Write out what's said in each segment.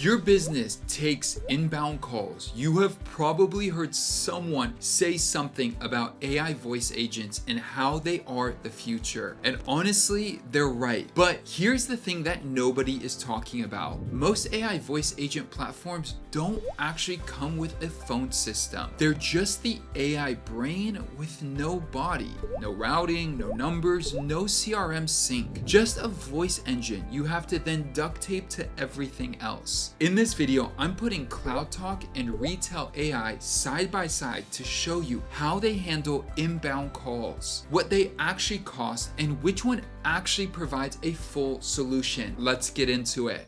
your business takes inbound calls, you have probably heard someone say something about AI voice agents and how they are the future. And honestly, they're right. But here's the thing that nobody is talking about. Most AI voice agent platforms don't actually come with a phone system. They're just the AI brain with no body, no routing, no numbers, no CRM sync, just a voice engine you have to then duct tape to everything else. In this video, I'm putting CloudTalk and Retell AI side by side to show you how they handle inbound calls, what they actually cost, and which one actually provides a full solution. Let's get into it.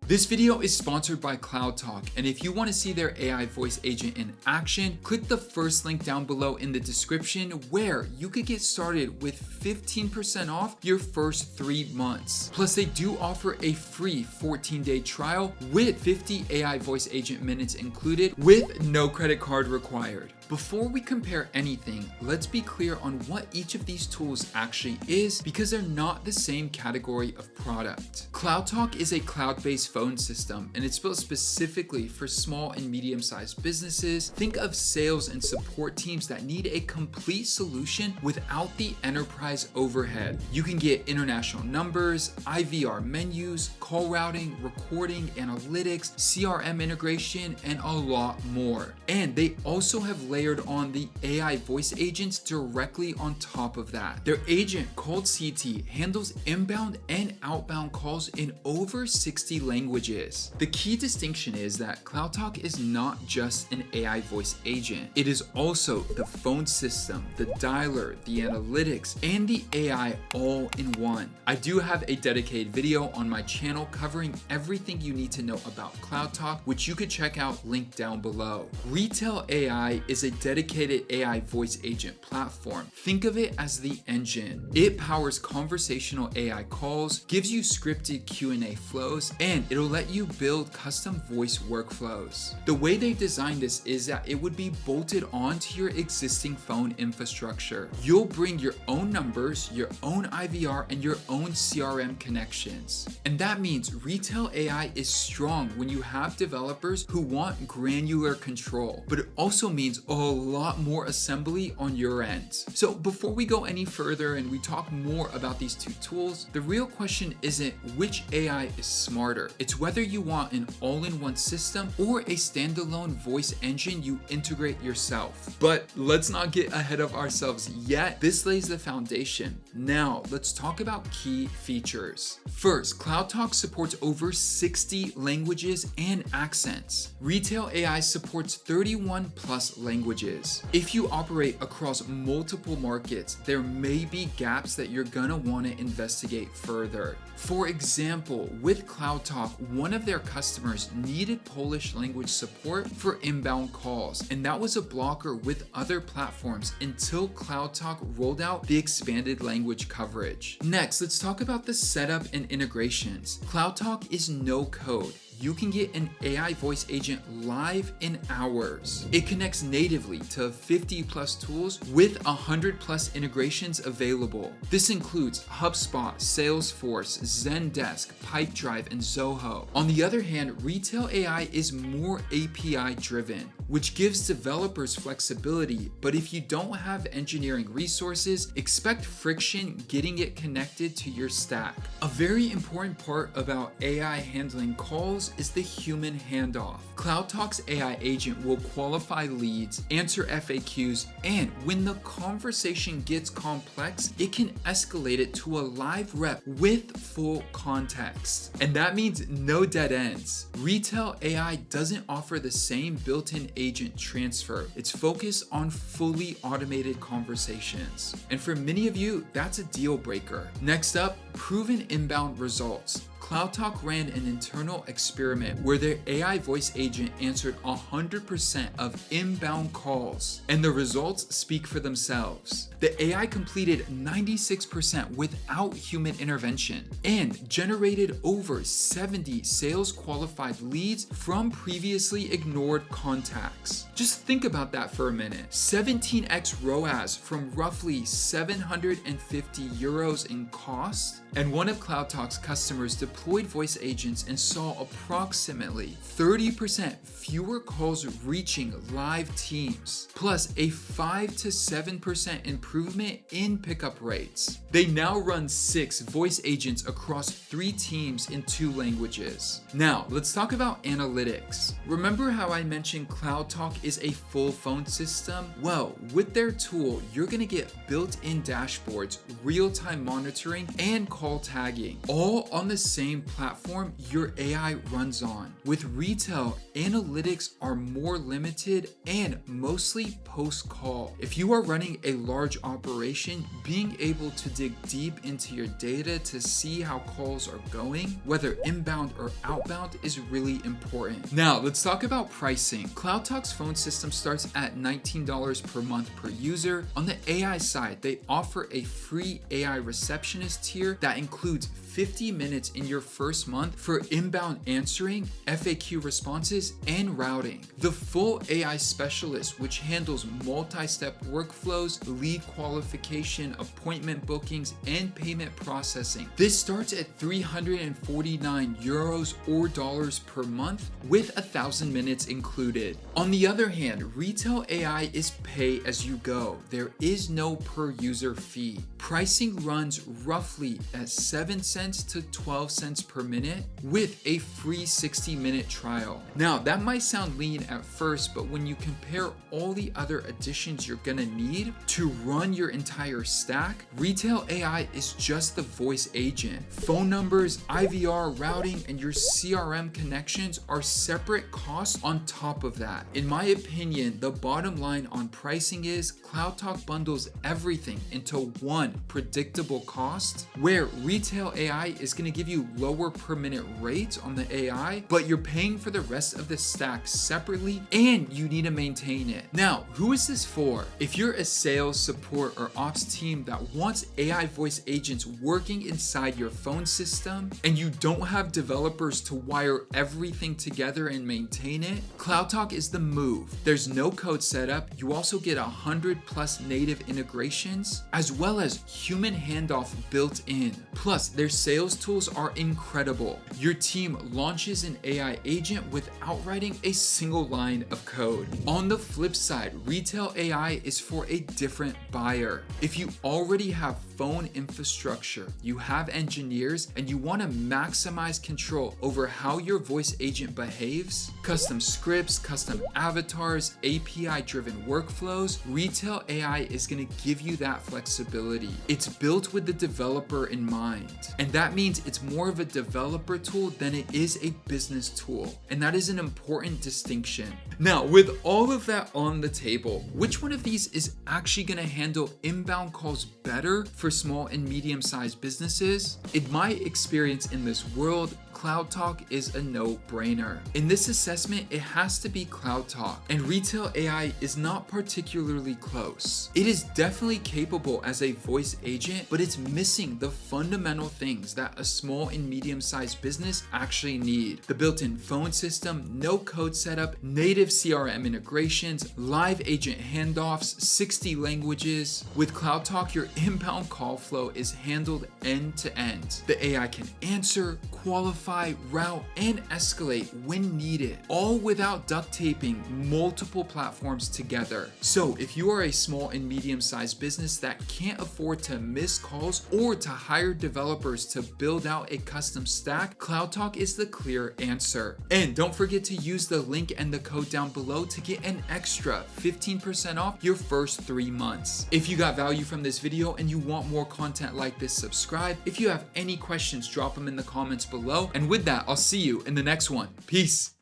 This video is sponsored by CloudTalk, and if you want to see their AI voice agent in action, click the first link down below in the description where you could get started with 15% off your first 3 months. Plus, they do offer a free 14-day trial with 50 AI voice agent minutes included with no credit card required. Before we compare anything, let's be clear on what each of these tools actually is because they're not the same category of product. CloudTalk is a cloud-based phone system and it's built specifically for small and medium-sized businesses. Think of sales and support teams that need a complete solution without the enterprise overhead. You can get international numbers, IVR menus, call routing, recording, analytics, CRM integration, and a lot more. And they also have layered on the AI voice agents directly on top of that. Their agent called CT handles inbound and outbound calls in over 60 languages. The key distinction is that CloudTalk is not just an AI voice agent. It is also the phone system, the dialer, the analytics, and the AI all in one. I do have a dedicated video on my channel covering everything you need to know about CloudTalk, which you could check out linked down below. Retell AI is a dedicated AI voice agent platform. Think of it as the engine. It powers conversational AI calls, gives you scripted Q&A flows, and it'll let you build custom voice workflows. The way they designed this is that it would be bolted onto your existing phone infrastructure. You'll bring your own numbers, your own IVR, and your own CRM connections. And that means Retell AI is strong when you have developers who want granular control, but it also means a lot more assembly on your end. So before we go any further and we talk more about these two tools, the real question isn't which AI is smarter. It's whether you want an all-in-one system or a standalone voice engine you integrate yourself. But let's not get ahead of ourselves yet. This lays the foundation. Now let's talk about key features. First, CloudTalk supports over 60 languages and accents. Retell AI supports 31 plus languages. If you operate across multiple markets, there may be gaps that you're gonna want to investigate further. For example, with CloudTalk, one of their customers needed Polish language support for inbound calls, and that was a blocker with other platforms until CloudTalk rolled out the expanded language coverage. Next, let's talk about the setup and integrations. CloudTalk is no code. You can get an AI voice agent live in hours. It connects natively to 50 plus tools with 100 plus integrations available. This includes HubSpot, Salesforce, Zendesk, Pipedrive, and Zoho. On the other hand, Retell AI is more API driven, which gives developers flexibility, but if you don't have engineering resources, expect friction getting it connected to your stack. A very important part about AI handling calls is the human handoff. CloudTalk's AI agent will qualify leads, answer FAQs, and when the conversation gets complex, it can escalate it to a live rep with full context. And that means no dead ends. Retell AI doesn't offer the same built-in agent transfer. It's focused on fully automated conversations. And for many of you, that's a deal breaker. Next up, proven inbound results. CloudTalk ran an internal experiment where their AI voice agent answered 100% of inbound calls, and the results speak for themselves. The AI completed 96% without human intervention and generated over 70 sales qualified leads from previously ignored contacts. Just think about that for a minute. 17x ROAS from roughly 750 euros in cost. And one of CloudTalk's customers deployed voice agents and saw approximately 30% fewer calls reaching live teams, plus a 5 to 7% improvement in pickup rates. They now run 6 voice agents across 3 teams in 2 languages. Now, let's talk about analytics. Remember how I mentioned CloudTalk is a full phone system? Well, with their tool, you're gonna get built-in dashboards, real-time monitoring, and call tagging, all on the same platform your AI runs on. With Retell, analytics are more limited and mostly post-call. If you are running a large operation, being able to dig deep into your data to see how calls are going, whether inbound or outbound, is really important. Now, let's talk about pricing. CloudTalk's phone system starts at $19 per month per user. On the AI side, they offer a free AI receptionist tier that includes 50 minutes in your first month for inbound answering, FAQ responses, and routing. The full AI specialist, which handles multi-step workflows, lead qualification, appointment bookings, and payment processing. This starts at 349 euros or dollars per month with 1,000 minutes included. On the other hand, Retell AI is pay as you go. There is no per user fee. Pricing runs roughly at 7 cents to 12 cents per minute with a free 60-minute trial. Now, that might sound lean at first, but when you compare all the other additions you're gonna need to run your entire stack, Retell AI is just the voice agent. Phone numbers, IVR, routing, and your CRM connections are separate costs on top of that. In my opinion, the bottom line on pricing is CloudTalk bundles everything into one predictable cost, where Retell AI is going to give you lower per minute rates on the AI, but you're paying for the rest of the stack separately and you need to maintain it. Now, who is this for? If you're a sales, support, or ops team that wants AI voice agents working inside your phone system and you don't have developers to wire everything together and maintain it, CloudTalk is the move. There's no code setup. You also get 100+ native integrations, as well as human handoff built in. Plus, their sales tools are incredible. Your team launches an AI agent without writing a single line of code. On the flip side, Retell AI is for a different buyer. If you already have phone infrastructure, you have engineers, and you want to maximize control over how your voice agent behaves, custom scripts, custom avatars, API-driven workflows, Retell AI is going to give you that flexibility. It's built with the developer in mind, and that means it's more of a developer tool than it is a business tool, and that is an important distinction. Now, with all of that on the table, which one of these is actually going to handle inbound calls better for small and medium-sized businesses? In my experience in this world, CloudTalk is a no-brainer. In this assessment, it has to be CloudTalk, and Retell AI is not particularly close. It is definitely capable as a voice agent, but it's missing the fundamental things that a small and medium-sized business actually need. The built-in phone system, no code setup, native CRM integrations, live agent handoffs, 60 languages. With CloudTalk, your inbound call flow is handled end to end. The AI can answer, qualify, route, and escalate when needed, all without duct taping multiple platforms together. So if you are a small and medium-sized business that can't afford to miss calls or to hire developers to build out a custom stack, CloudTalk is the clear answer. And don't forget to use the link and the code down below to get an extra 15% off your first 3 months. If you got value from this video and you want more content like this, subscribe. If you have any questions, drop them in the comments below. And with that, I'll see you in the next one. Peace.